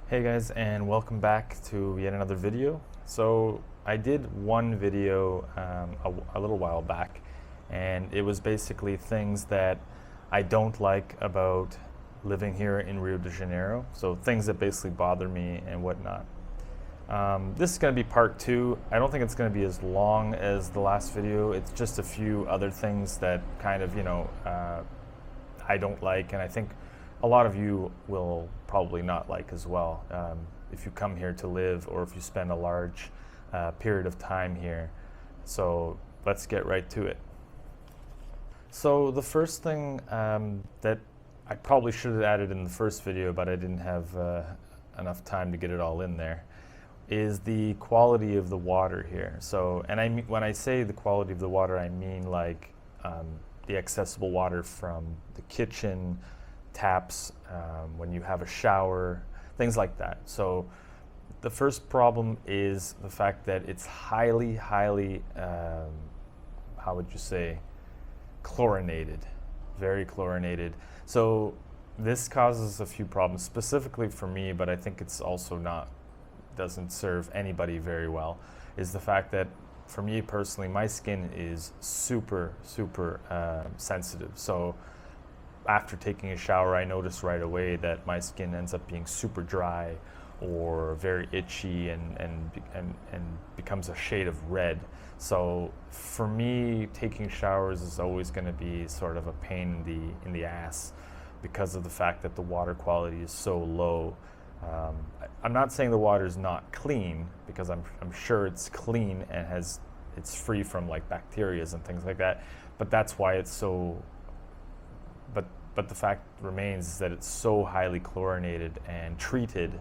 Hey guys, and welcome back to yet another video. So I did one video a little while back, and it was basically things that I don't like about living here in Rio de Janeiro. So things that basically bother me and whatnot. This is going to be part two. I don't think it's going to be as long as the last video. It's just a few other things that kind of, I don't like, and I think a lot of you will probably not like as well if you come here to live or if you spend a large period of time here. So let's get right to it. So the first thing that I probably should have added in the first video, but I didn't have enough time to get it all in there, is the quality of the water here. So, and I mean, when I say the quality of the water, I mean like the accessible water from the kitchen, taps, when you have a shower, things like that. So the first problem is the fact that it's highly, how would you say, chlorinated, very chlorinated. So this causes a few problems specifically for me, but I think it's also doesn't serve anybody very well, is the fact that for me personally, my skin is super sensitive. So after taking a shower, I notice right away that my skin ends up being super dry or very itchy and becomes a shade of red. So for me, taking showers is always going to be sort of a pain in the ass because of the fact that the water quality is so low. I'm not saying the water is not clean, because I'm sure it's clean and it's free from like bacteria and things like that, but that's why it's so. But the fact remains is that it's so highly chlorinated and treated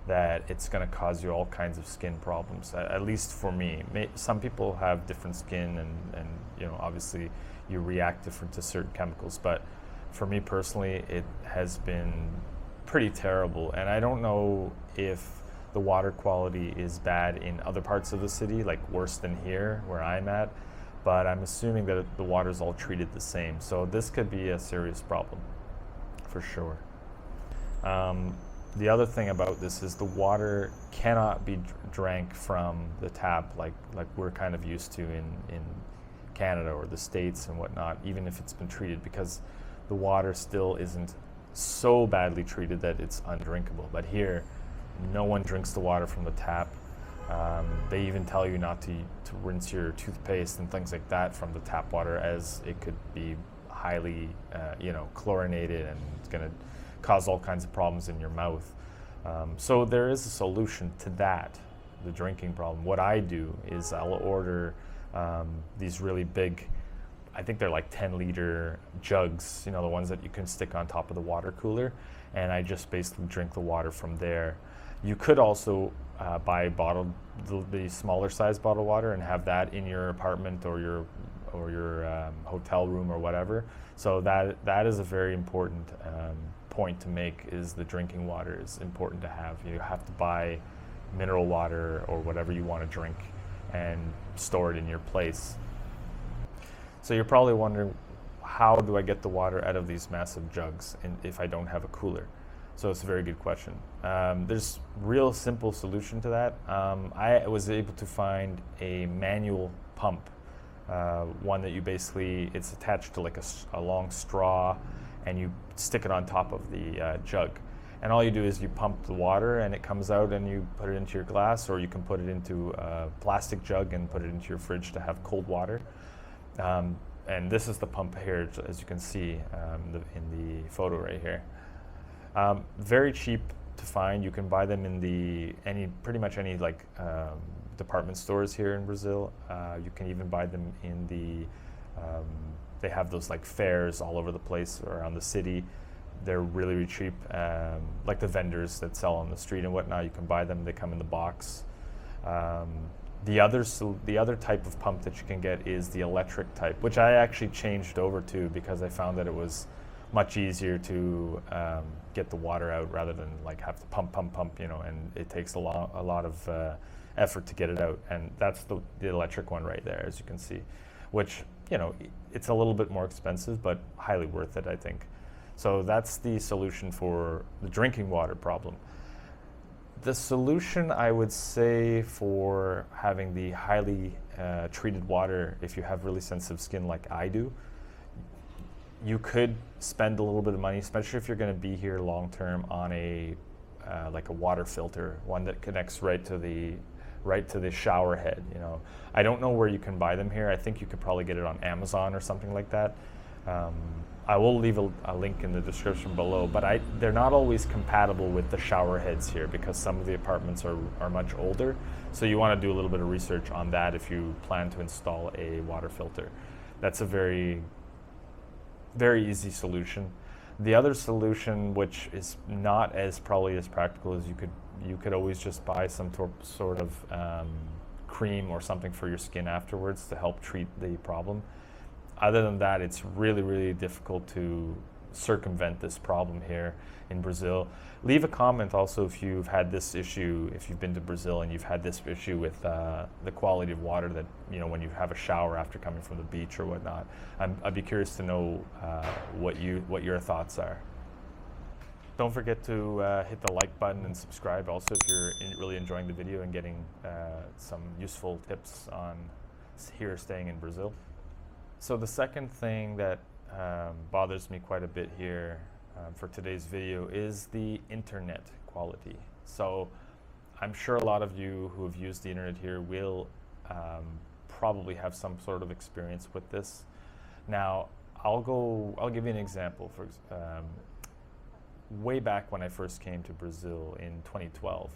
that it's going to cause you all kinds of skin problems, at least for me. Some people have different skin and obviously you react different to certain chemicals, but for me personally, it has been pretty terrible. And I don't know if the water quality is bad in other parts of the city, like worse than here where I'm at, but I'm assuming that the water's all treated the same. So this could be a serious problem, for sure. The other thing about this is the water cannot be drank from the tap like we're kind of used to in Canada or the States and whatnot, even if it's been treated, because the water still isn't so badly treated that it's undrinkable. But here, no one drinks the water from the tap. They even tell you not to rinse your toothpaste and things like that from the tap water, as it could be highly chlorinated and it's going to cause all kinds of problems in your mouth. So there is a solution to that, the drinking problem. What I do is I'll order these really big, I think they're like 10-liter jugs, the ones that you can stick on top of the water cooler, and I just basically drink the water from there. You could also buy the smaller size bottled water and have that in your apartment or your hotel room or whatever. So that is a very important point to make, is the drinking water is important to have. You have to buy mineral water or whatever you want to drink and store it in your place. So you're probably wondering, how do I get the water out of these massive jugs if I don't have a cooler? So it's a very good question. There's real simple solution to that. I was able to find a manual pump, one that it's attached to like a long straw, and you stick it on top of the jug. And all you do is you pump the water and it comes out and you put it into your glass, or you can put it into a plastic jug and put it into your fridge to have cold water. And this is the pump here, as you can see in the photo right here. Very cheap to find. You can buy them in pretty much any department stores here in Brazil. You can even buy them in they have those like fairs all over the place around the city. They're really cheap. Like the vendors that sell on the street and whatnot, you can buy them. They come in the box. The other type of pump that you can get is the electric type, which I actually changed over to because I found that it was much easier to get the water out rather than like have to pump, and it takes a lot of effort to get it out. And that's the electric one right there, as you can see, which, it's a little bit more expensive, but highly worth it, I think. So that's the solution for the drinking water problem. The solution, I would say, for having the highly treated water, if you have really sensitive skin like I do, you could spend a little bit of money, especially if you're going to be here long term, on a like a water filter, one that connects right to the shower head. You know, I don't know where you can buy them here. I think you could probably get it on Amazon or something like that. I will leave a link in the description below, but they're not always compatible with the shower heads here because some of the apartments are much older. So you want to do a little bit of research on that if you plan to install a water filter. That's a very, very easy solution. The other solution, which is not as probably as practical, is you could always just buy some sort of cream or something for your skin afterwards to help treat the problem. Other than that, it's really, really difficult to circumvent this problem here in Brazil. Leave a comment also if you've had this issue, if you've been to Brazil and you've had this issue with the quality of water that, you know, when you have a shower after coming from the beach or whatnot. I'd be curious to know what your thoughts are. Don't forget to hit the like button and subscribe also if you're really enjoying the video and getting some useful tips on here staying in Brazil. So the second thing that bothers me quite a bit here for today's video is the internet quality. So I'm sure a lot of you who have used the internet here will probably have some sort of experience with this. Now, I'll give you an example. For way back when I first came to Brazil in 2012,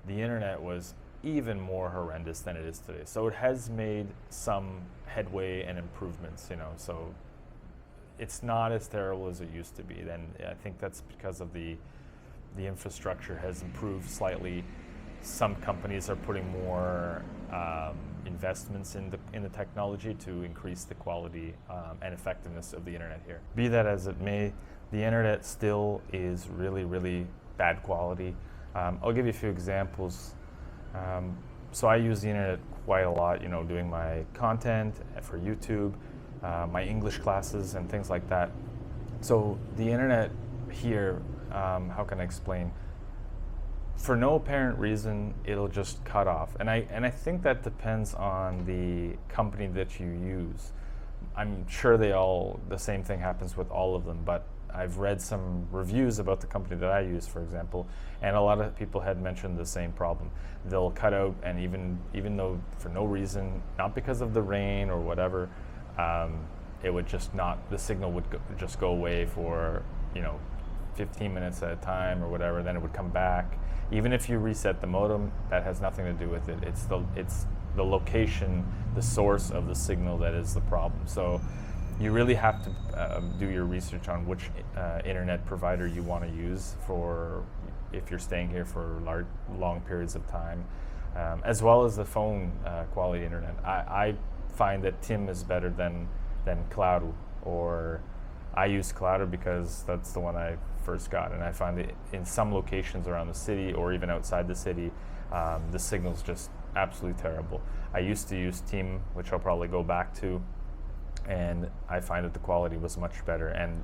the internet was even more horrendous than it is today. So it has made some headway and improvements, you know, so it's not as terrible as it used to be. Then I think that's because of the infrastructure has improved slightly. Some companies are putting more investments in the technology to increase the quality and effectiveness of the internet here. Be that as it may, the internet still is really, really bad quality. I'll give you a few examples. So I use the internet quite a lot, you know, doing my content for YouTube, my English classes and things like that. So the internet here, how can I explain? For no apparent reason, it'll just cut off. And I think that depends on the company that you use. I'm sure the same thing happens with all of them, but I've read some reviews about the company that I use, for example, and a lot of people had mentioned the same problem. They'll cut out, and even though for no reason, not because of the rain or whatever, it would just the signal would just go away for, you know, 15 minutes at a time or whatever, then it would come back. Even if you reset the modem, that has nothing to do with it. It's the location, the source of the signal that is the problem. So you really have to do your research on which internet provider you want to use for if you're staying here for long periods of time, as well as the phone quality internet. I find that TIM is better than Claro, or I use Claro because that's the one I first got, and I find that in some locations around the city or even outside the city, the signal's just absolutely terrible. I used to use TIM, which I'll probably go back to, and I find that the quality was much better, and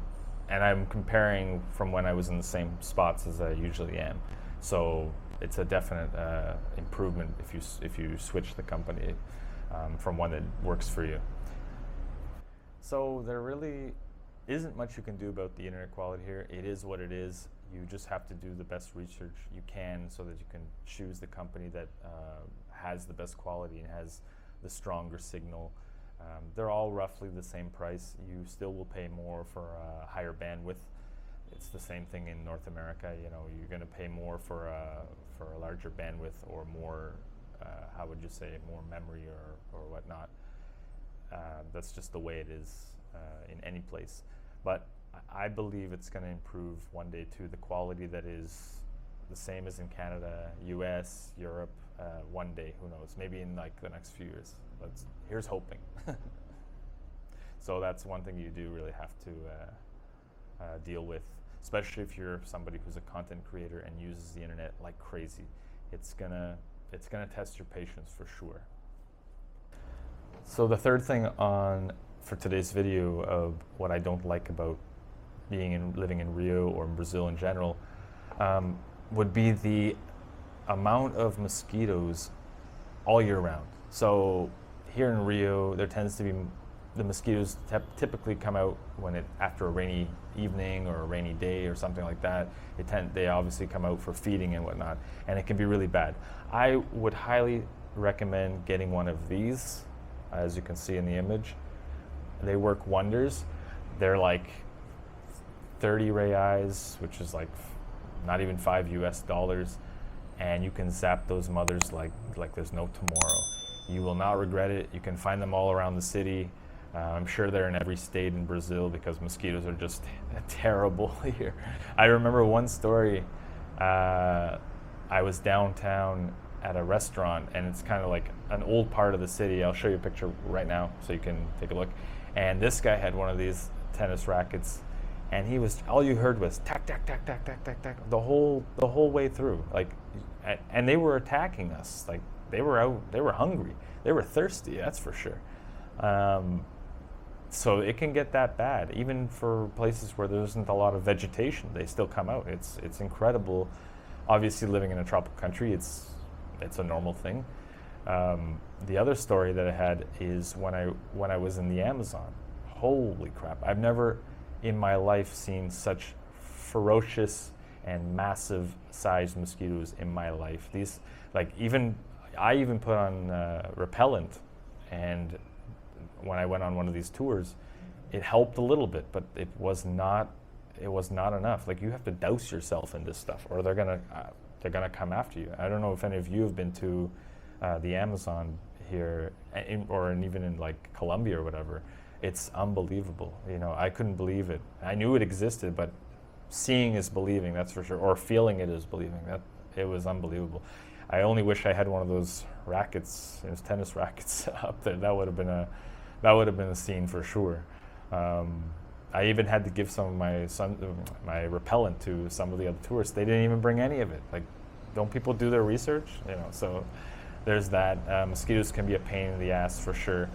I'm comparing from when I was in the same spots as I usually am. So it's a definite improvement if you switch the company from one that works for you. So there really isn't much you can do about the internet quality here. It is what it is. You just have to do the best research you can so that you can choose the company that has the best quality and has the stronger signal. They're all roughly the same price. You still will pay more for a higher bandwidth. It's the same thing in North America. You know, you're going to pay more for a larger bandwidth or more, how would you say, more memory or whatnot. That's just the way it is in any place. But I believe it's going to improve one day to the quality that is the same as in Canada, US, Europe, one day, who knows, maybe in like the next few years. But here's hoping. So that's one thing you do really have to deal with, especially if you're somebody who's a content creator and uses the internet like crazy. It's gonna test your patience for sure. So the third thing for today's video of what I don't like about living in Rio or in Brazil in general would be the amount of mosquitoes all year round. So here in Rio, there tends to be the mosquitoes typically come out after a rainy evening or a rainy day or something like that. They obviously come out for feeding and whatnot, and it can be really bad. I would highly recommend getting one of these, as you can see in the image. They work wonders. They're like 30 reais, which is like not even $5 US, and you can zap those mothers like there's no tomorrow. You will not regret it. You can find them all around the city. I'm sure they're in every state in Brazil because mosquitoes are just terrible here. I remember one story. I was downtown at a restaurant, and it's kind of like an old part of the city. I'll show you a picture right now so you can take a look. And this guy had one of these tennis rackets, and all you heard was tack, tack, tack, tack, tack, tack, tack, the whole way through. And they were attacking us. Like, they were hungry. They were thirsty, that's for sure. So it can get that bad. Even for places where there isn't a lot of vegetation, they still come out. It's incredible. Obviously, living in a tropical country, it's a normal thing. The other story that I had is when I was in the Amazon. Holy crap. I've never in my life seen such ferocious and massive sized mosquitoes in my life. These, I even put on repellent, and when I went on one of these tours, it helped a little bit, but it was not enough. Like, you have to douse yourself in this stuff, or they're gonna come after you. I don't know if any of you have been to the Amazon here, even in like Colombia or whatever. It's unbelievable. I couldn't believe it. I knew it existed, but seeing is believing, that's for sure, or feeling it is believing. That it was unbelievable. I only wish I had one of those rackets, those tennis rackets up there. That would have been a scene for sure. I even had to give some of my repellent to some of the other tourists. They didn't even bring any of it. Like, don't people do their research? So there's that. Mosquitoes can be a pain in the ass for sure.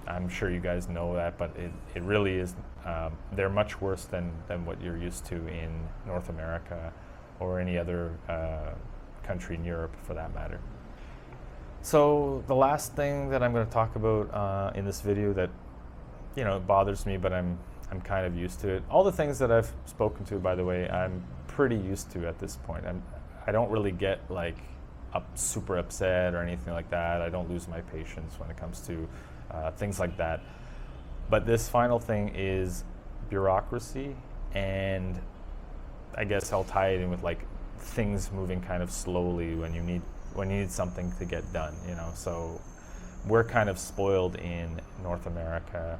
I'm sure you guys know that, but it really is. They're much worse than what you're used to in North America or any other country in Europe, for that matter. So the last thing that I'm going to talk about in this video that it bothers me, but I'm kind of used to it. All the things that I've spoken to, by the way, I'm pretty used to at this point. I don't really get super upset or anything like that. I don't lose my patience when it comes to things like that. But this final thing is bureaucracy, and I guess I'll tie it in with things moving kind of slowly when you need something to get done. So we're kind of spoiled in North America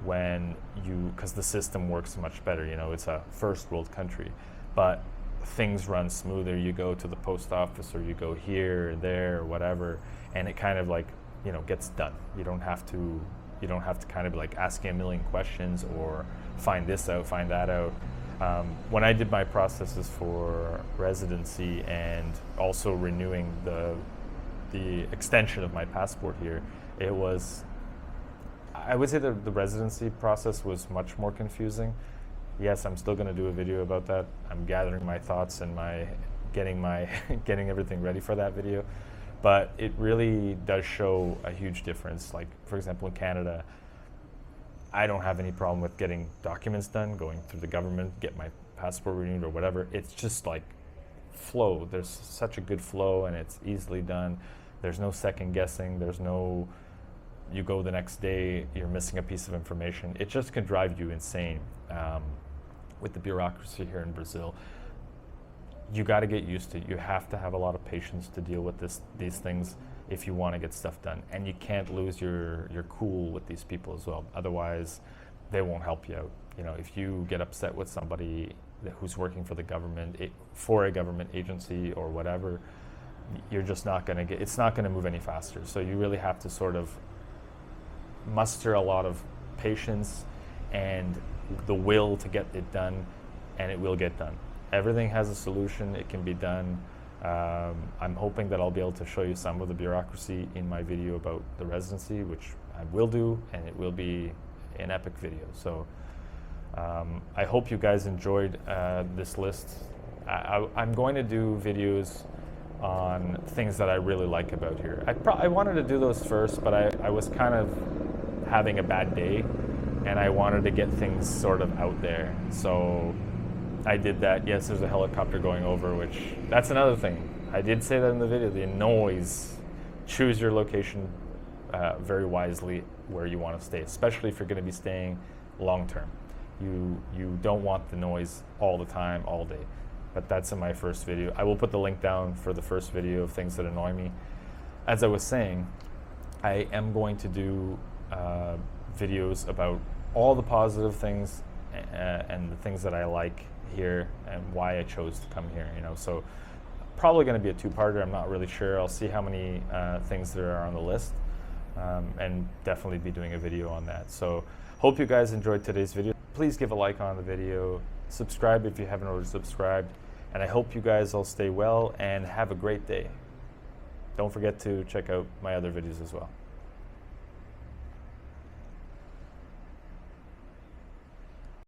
because the system works much better. It's a first world country, but things run smoother. You go to the post office, or you go here or there or whatever, and it kind of gets done. You don't have to kind of be asking a million questions or find this out, find that out. When I did my processes for residency and also renewing the extension of my passport here, I would say that the residency process was much more confusing. Yes, I'm still going to do a video about that. I'm gathering my thoughts and getting everything ready for that video. But it really does show a huge difference. Like, for example, in Canada, I don't have any problem with getting documents done, going through the government, get my passport renewed or whatever. It's just flow. There's such a good flow, and it's easily done. There's no second guessing. There's no, you go the next day, you're missing a piece of information. It just can drive you insane with the bureaucracy here in Brazil. You got to get used to it. You have to have a lot of patience to deal with these things if you want to get stuff done. And you can't lose your cool with these people as well. Otherwise, they won't help you out. If you get upset with somebody who's working for the government, for a government agency or whatever, you're just not going to it's not going to move any faster. So you really have to sort of muster a lot of patience and the will to get it done, and it will get done. Everything has a solution. It can be done. I'm hoping that I'll be able to show you some of the bureaucracy in my video about the residency, which I will do, and it will be an epic video. So I hope you guys enjoyed this list. I'm going to do videos on things that I really like about here. I wanted to do those first, but I was kind of having a bad day, and I wanted to get things sort of out there. So I did that. Yes, there's a helicopter going over, which that's another thing. I did say that in the video, the noise. Choose your location very wisely where you want to stay, especially if you're going to be staying long term. You don't want the noise all the time, all day. But that's in my first video. I will put the link down for the first video of things that annoy me. As I was saying, I am going to do videos about all the positive things and the things that I like here and why I chose to come here. So probably going to be a two-parter. I'm not really sure. I'll see how many things there are on the list, and definitely be doing a video on that. So hope you guys enjoyed today's video. Please give a like on the video. Subscribe if you haven't already subscribed. And I hope you guys all stay well and have a great day. Don't forget to check out my other videos as well.